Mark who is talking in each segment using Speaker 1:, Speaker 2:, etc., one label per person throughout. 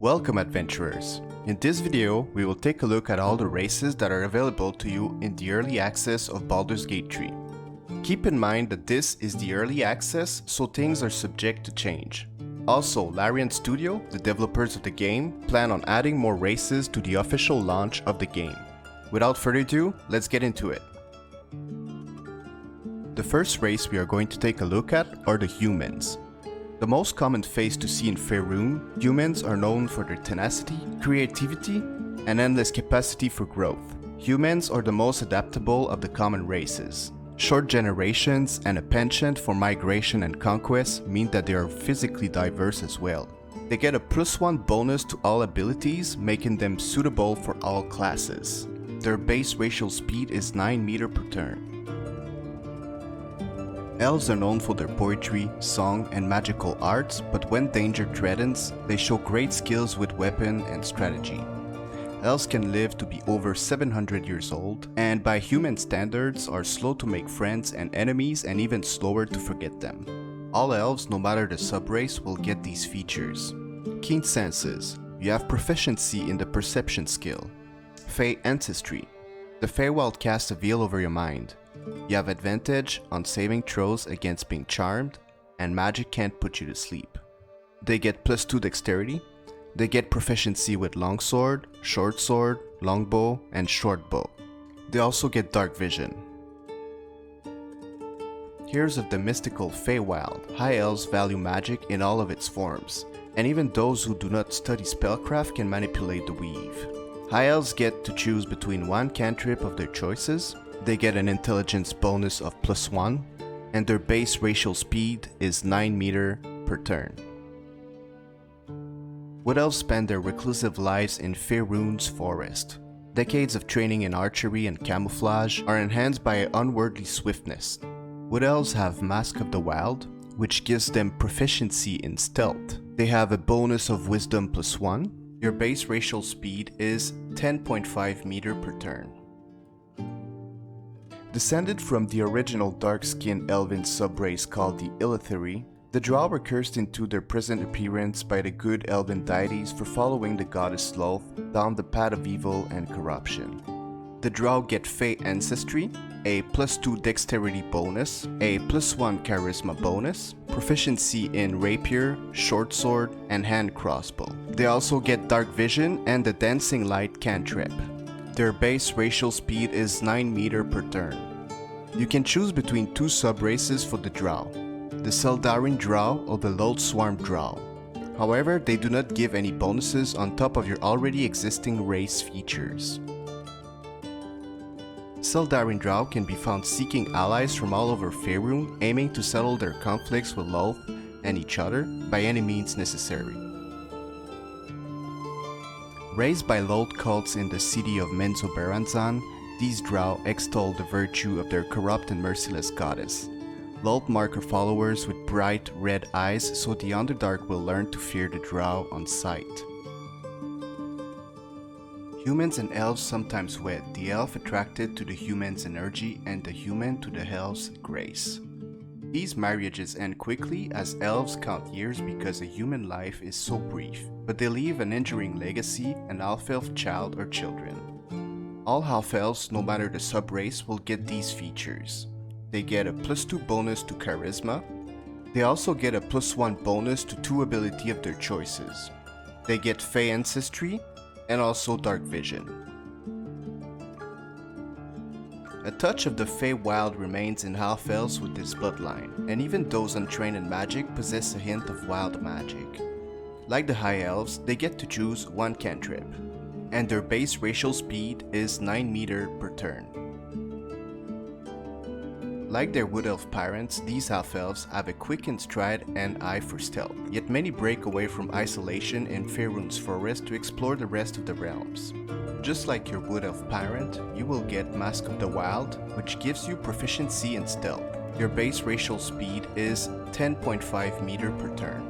Speaker 1: Welcome adventurers! In this video, we will take a look at all the races that are available to you in the early access of Baldur's Gate 3. Keep in mind that this is the early access, so things are subject to change. Also, Larian Studio, the developers of the game, plan on adding more races to the official launch of the game. Without further ado, let's get into it. The first race we are going to take a look at are the humans. The most common face to see in Faerûn, humans are known for their tenacity, creativity, and endless capacity for growth. Humans are the most adaptable of the common races. Short generations and a penchant for migration and conquest mean that they are physically diverse as well. They get a +1 bonus to all abilities, making them suitable for all classes. Their base racial speed is 9 meters per turn. Elves are known for their poetry, song, and magical arts, but when danger threatens, they show great skills with weapon and strategy. Elves can live to be over 700 years old, and by human standards are slow to make friends and enemies and even slower to forget them. All elves, no matter the subrace, will get these features. Keen senses. You have proficiency in the perception skill. Fey ancestry. The Feywild casts a veil over your mind. You have advantage on saving throws against being charmed, and magic can't put you to sleep. They get +2 dexterity. They get proficiency with longsword, short sword, longbow, and short bow. They also get dark vision. Heroes of the mystical Feywild, high elves value magic in all of its forms, and even those who do not study spellcraft can manipulate the weave. High elves get to choose between one cantrip of their choices. They get an intelligence bonus of +1, and their base racial speed is 9 meters per turn. Wood elves spend their reclusive lives in Faerûn's forest. Decades of training in archery and camouflage are enhanced by unworldly swiftness. Wood elves have Mask of the Wild, which gives them proficiency in stealth. They have a bonus of wisdom +1. Your base racial speed is 10.5 meters per turn. Descended from the original dark-skinned elven subrace called the Illithiri, the Drow were cursed into their present appearance by the good elven deities for following the goddess Lolth down the path of evil and corruption. The Drow get Fey ancestry, a +2 dexterity bonus, a +1 charisma bonus, proficiency in rapier, short sword, and hand crossbow. They also get dark vision and the dancing light cantrip. Their base racial speed is 9 meters per turn. You can choose between two subraces for the Drow, the Seldarine Drow or the Lolth Swarm Drow. However, they do not give any bonuses on top of your already existing race features. Seldarine Drow can be found seeking allies from all over Faerûn, aiming to settle their conflicts with Lolth and each other by any means necessary. Raised by Lolth cults in the city of Menzoberranzan, these Drow extol the virtue of their corrupt and merciless goddess. Lolth mark her followers with bright red eyes so the Underdark will learn to fear the Drow on sight. Humans and elves sometimes wed, the elf attracted to the human's energy and the human to the elf's grace. These marriages end quickly as elves count years because a human life is so brief, but they leave an enduring legacy, an half-elf child or children. All half-elves, no matter the subrace, will get these features. They get a +2 bonus to charisma. They also get a +1 bonus to 2 ability of their choices. They get Fey ancestry and also dark vision. A touch of the Feywild remains in half-elves with this bloodline, and even those untrained in magic possess a hint of wild magic. Like the high elves, they get to choose one cantrip, and their base racial speed is 9 meters per turn. Like their wood elf parents, these half-elves have a quickened stride and eye for stealth, yet many break away from isolation in Faerûn's forest to explore the rest of the realms. Just like your wood elf parent, you will get Mask of the Wild, which gives you proficiency in stealth. Your base racial speed is 10.5 meters per turn.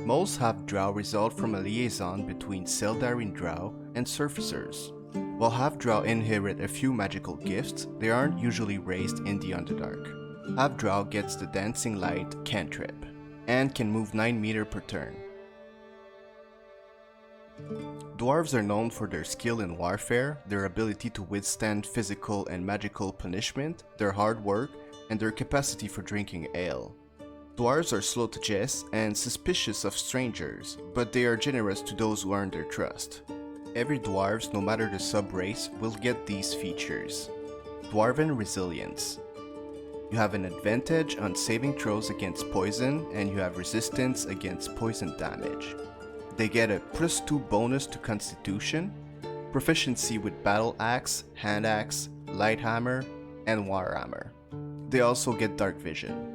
Speaker 1: Most half-drow result from a liaison between Seldarine Drow and Surfacers. While half-drow inherit a few magical gifts, they aren't usually raised in the Underdark. Half-drow gets the Dancing Light cantrip, and can move 9 meters per turn. Dwarves are known for their skill in warfare, their ability to withstand physical and magical punishment, their hard work, and their capacity for drinking ale. Dwarves are slow to jest and suspicious of strangers, but they are generous to those who earn their trust. Every dwarves, no matter the subrace, will get these features. Dwarven Resilience. You have an advantage on saving throws against poison, and you have resistance against poison damage. They get a +2 bonus to Constitution, proficiency with Battle Axe, Hand Axe, Light Hammer, and War Hammer. They also get Dark Vision.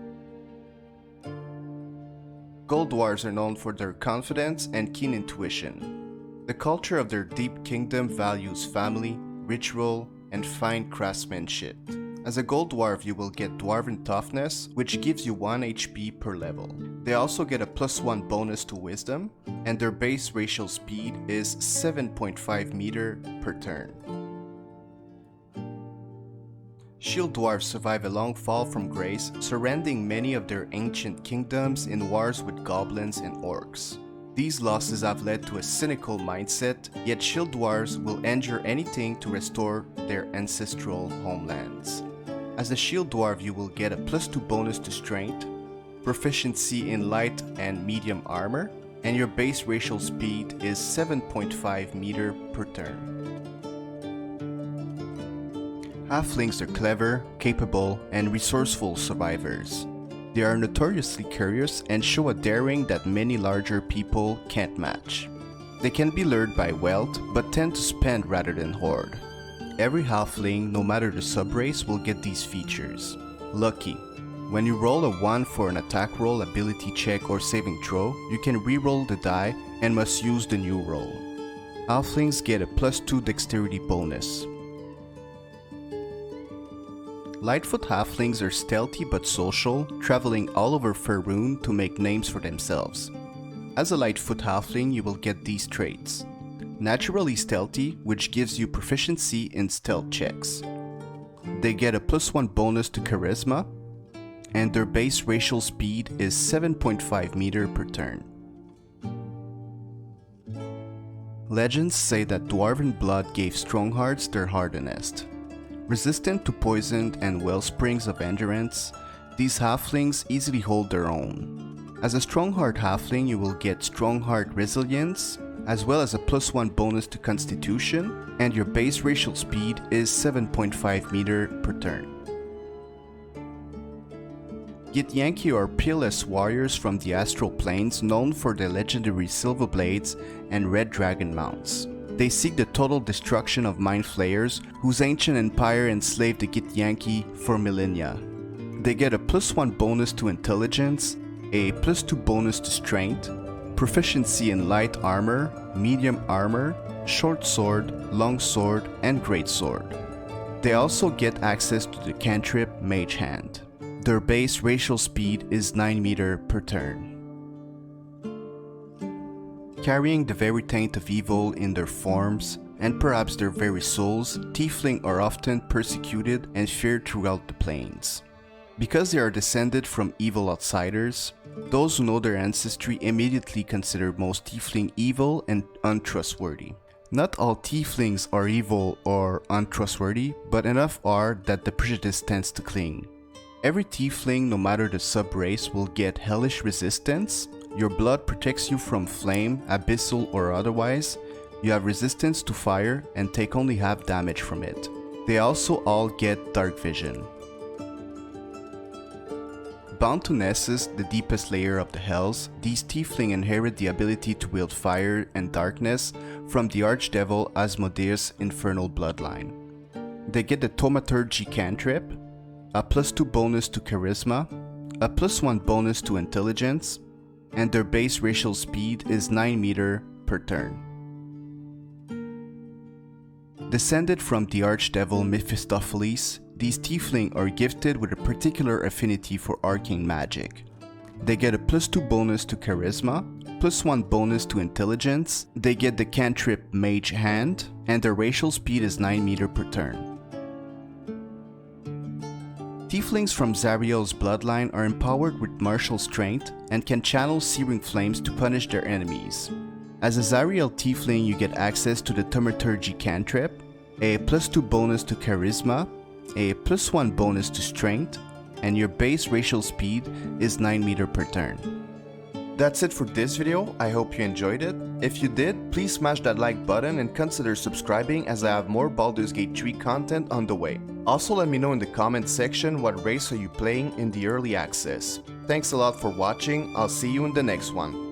Speaker 1: Gold Dwarves are known for their confidence and keen intuition. The culture of their deep kingdom values family, ritual, and fine craftsmanship. As a Gold Dwarf, you will get Dwarven Toughness, which gives you 1 HP per level. They also get a +1 bonus to Wisdom, and their base racial speed is 7.5 meter per turn. Shield Dwarves survive a long fall from grace, surrendering many of their ancient kingdoms in wars with goblins and orcs. These losses have led to a cynical mindset, yet Shield Dwarves will endure anything to restore their ancestral homelands. As a Shield Dwarf, you will get a +2 bonus to Strength, proficiency in light and medium armor, and your base racial speed is 7.5 meter per turn. Halflings are clever, capable, and resourceful survivors. They are notoriously curious and show a daring that many larger people can't match. They can be lured by wealth, but tend to spend rather than hoard. Every halfling, no matter the subrace, will get these features. Lucky. When you roll a 1 for an attack roll, ability check, or saving throw, you can re-roll the die and must use the new roll. Halflings get a +2 dexterity bonus. Lightfoot halflings are stealthy but social, traveling all over Faerun to make names for themselves. As a Lightfoot halfling, you will get these traits. Naturally stealthy, which gives you proficiency in stealth checks. They get a +1 bonus to charisma, and their base racial speed is 7.5 meter per turn. Legends say that Dwarven blood gave Stronghearts their hardenest. Resistant to poison and wellsprings of endurance, these halflings easily hold their own. As a Strongheart halfling, you will get Strongheart Resilience, as well as a +1 bonus to Constitution, and your base racial speed is 7.5 meter per turn. Githyanki are peerless warriors from the astral planes known for their legendary silver blades and red dragon mounts. They seek the total destruction of mind flayers whose ancient empire enslaved the Githyanki for millennia. They get a +1 bonus to intelligence, a +2 bonus to strength, proficiency in light armor, medium armor, short sword, long sword, and great sword. They also get access to the cantrip Mage Hand. Their base racial speed is 9 meter per turn. Carrying the very taint of evil in their forms, and perhaps their very souls, Tieflings are often persecuted and feared throughout the plains. Because they are descended from evil outsiders, those who know their ancestry immediately consider most Tiefling evil and untrustworthy. Not all Tieflings are evil or untrustworthy, but enough are that the prejudice tends to cling. Every Tiefling, no matter the subrace, will get hellish resistance. Your blood protects you from flame, abyssal or otherwise. You have resistance to fire and take only half damage from it. They also all get dark vision. Bound to Nessus, the deepest layer of the Hells, these Tiefling inherit the ability to wield fire and darkness from the archdevil Asmodeus' infernal bloodline. They get the Thaumaturgy cantrip, a +2 bonus to charisma, a +1 bonus to intelligence, and their base racial speed is 9 meter per turn. Descended from the archdevil Mephistophelis, these Tiefling are gifted with a particular affinity for arcane magic. They get a +2 bonus to charisma, +1 bonus to intelligence, they get the cantrip Mage Hand, and their racial speed is 9 meter per turn. Tieflings from Zariel's bloodline are empowered with martial strength and can channel searing flames to punish their enemies. As a Zariel Tiefling, you get access to the Thaumaturgy cantrip, a +2 bonus to Charisma, a +1 bonus to Strength, and your base racial speed is 9 meters per turn. That's it for this video. I hope you enjoyed it. If you did, please smash that like button and consider subscribing, as I have more Baldur's Gate 3 content on the way. Also, let me know in the comments section what race are you playing in the early access. Thanks a lot for watching. I'll see you in the next one.